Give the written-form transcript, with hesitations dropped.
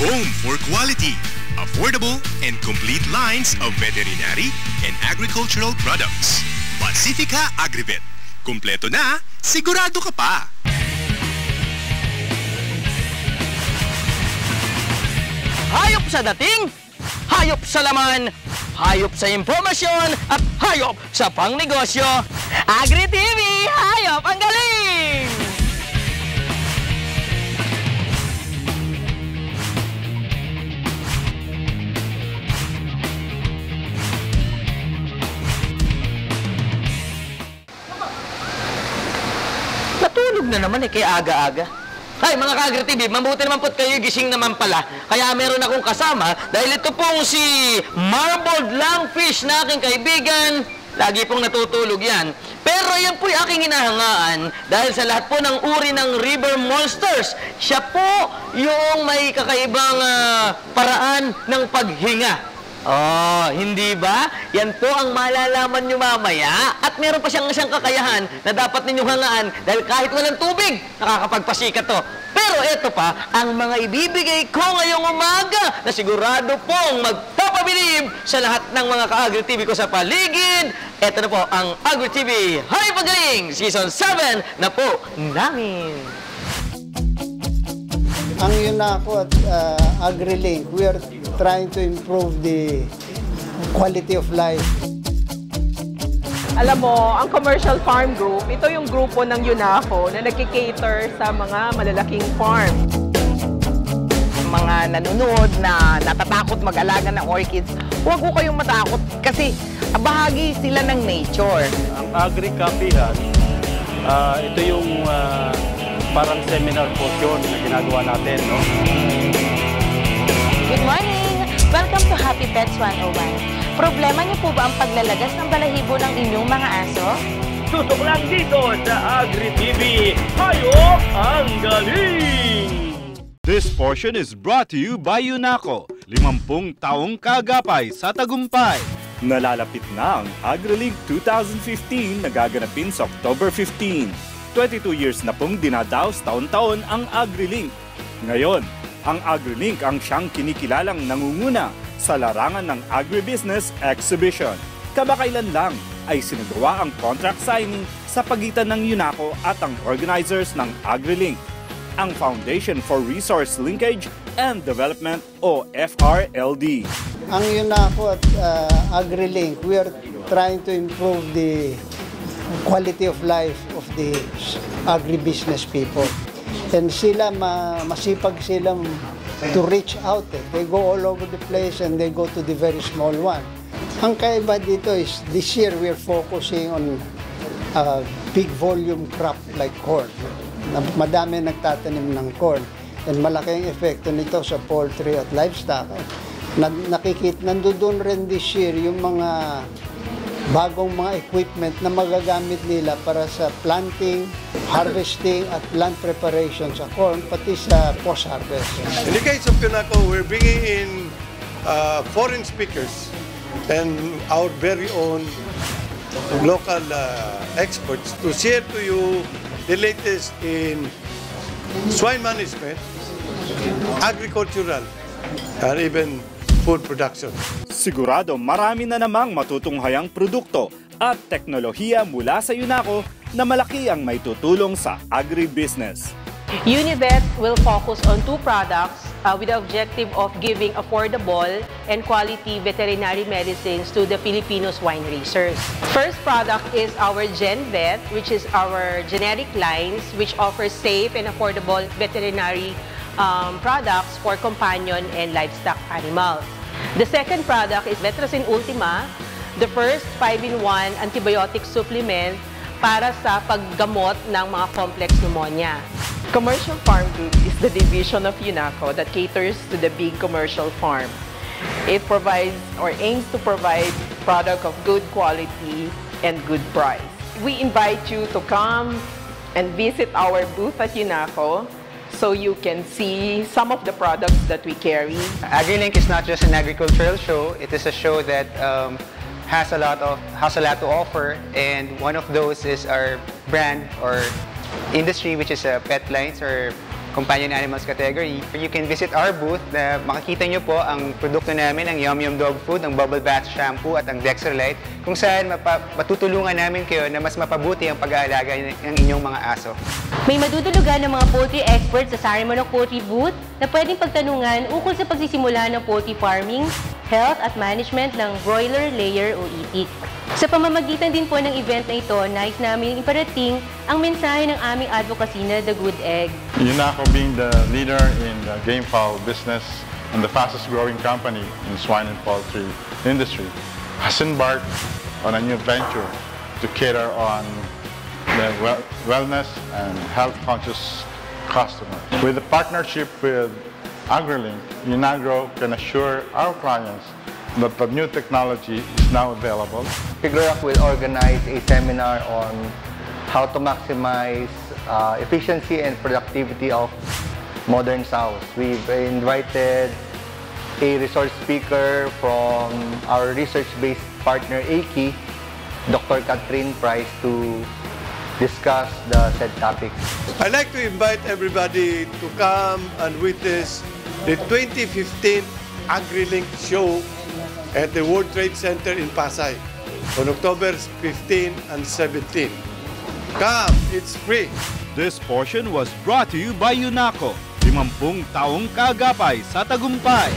home for quality, affordable, and complete lines of veterinary and agricultural products. Pacifica Agrivet. Kumpleto na, sigurado ka pa! Hayop sa dating, hayop sa laman, hayop sa impormasyon, at hayop sa pangnegosyo. Agri-TV, hayop ang galing! Natulog na naman kaya aga-aga. Ay, mga ka-Agri-TV, mabuti naman po kayo, gising naman pala. Kaya meron akong kasama dahil ito pong si Marbled Langfish na aking kaibigan. Lagi pong natutulog yan. Pero yan po'y aking hinahangaan dahil sa lahat po ng uri ng river monsters, siya po yung may kakaibang paraan ng paghinga. Oh, hindi ba? Yan po ang malalaman nyo mamaya. At meron pa siyang kakayahan na dapat ninyong hangaan dahil kahit walang tubig, nakakapagpasikat to. Pero ito pa, ang mga ibibigay ko ngayong umaga na sigurado pong magpapabilib sa lahat ng mga ka-Agri-TV ko sa paligid. Ito na po ang Agri-TV Hayop ang Galing Season 7 na po namin. Ang Yunako at AgriLink, we are trying to improve the quality of life. Alam mo, ang Commercial Farm Group, ito yung grupo ng Yunako na nagkikater sa mga malalaking farm. Mga nanonood na natatakot mag-alaga ng orchids, huwag ko kayong matakot kasi bahagi sila ng nature. Ang Agri-Kapihan, ito yung parang seminar po yun na ginagawa natin, no? Good morning! Welcome to Happy Pets 101. Problema niyo po ba ang paglalagas ng balahibo ng inyong mga aso? Tutok lang dito sa Agri-TV, Hayop ang Galing! This portion is brought to you by Yunako, 50 taong kaagapay sa tagumpay. Nalalapit na ang AgriLink 2015 na gaganapin sa October 15. 22 years na pong dinadaos taon-taon ang AgriLink. Ngayon, ang AgriLink ang siyang kinikilalang nangunguna sa larangan ng Agribusiness Exhibition. Kamakailan lang ay sinagawa ang contract signing sa pagitan ng Yunako at ang organizers ng AgriLink, ang Foundation for Resource Linkage and Development o FRLD. Ang Yunako at AgriLink, we are trying to improve the quality of life of the agribusiness people. And sila, masipag silang to reach out. They go all over the place and they go to the very small one. Ang kaiba dito is, this year we're focusing on big volume crop like corn. Madami nagtatanim ng corn. And malaking epekto nito sa poultry at livestock. Nandoon rin this year yung mga bagong mga equipment na magagamit nila para sa planting, harvesting at plant preparation sa corn, pati sa post-harvest. In the case of Yunako, we're bringing in foreign speakers and our very own local experts to share to you the latest in swine management, agricultural, and even food production. Sigurado marami na namang matutunghayang produkto at teknolohiya mula sa Yunako na malaki ang may tutulong sa agribusiness. Univet will focus on 2 products with the objective of giving affordable and quality veterinary medicines to the Filipino swine raisers. First product is our GenVet, which is our generic lines which offers safe and affordable veterinary products for companion and livestock animals. The second product is Vetracin Ultima, the first 5-in-1 antibiotic supplement para sa paggamot ng mga complex pneumonia. Commercial Farm Group is the division of Yunako that caters to the big commercial farm. It provides or aims to provide product of good quality and good price. We invite you to come and visit our booth at Yunako so you can see some of the products that we carry. AgriLink is not just an agricultural show. It is a show that has a lot to offer, and one of those is our brand or industry, which is pet lines or companion animals category. You can visit our booth na makikita nyo po ang produkto namin, ang Yum Yum Dog Food, ang Bubble Bath Shampoo at ang Dextrolite, kung saan matutulungan namin kayo na mas mapabuti ang pag-aalaga ng inyong mga aso. May madudulugan ng mga poultry experts sa Sari Manok Poultry Booth na pwedeng pagtanungan ukol sa pagsisimula ng poultry farming, health at management ng broiler, layer o itik. Sa pamamagitan din po ng event na ito, nais namin iparating ang mensahe ng aming advocacy na The Good Egg. UNACO being the leader in the game fowl business and the fastest growing company in swine and poultry industry has embarked on a new venture to cater on the wellness and health-conscious customers. With a partnership with AgriLink, UNAGRO can assure our clients that the new technology is now available. Figurak will organize a seminar on how to maximize efficiency and productivity of modern sows. We've invited a resource speaker from our research-based partner, AKI, Dr. Catherine Price, to discuss the said topics. I'd like to invite everybody to come and witness the 2015 AgriLink show at the World Trade Center in Pasay on October 15 and 17. Come, it's free. This portion was brought to you by UNACO. 50 taong kaagapay sa tagumpay.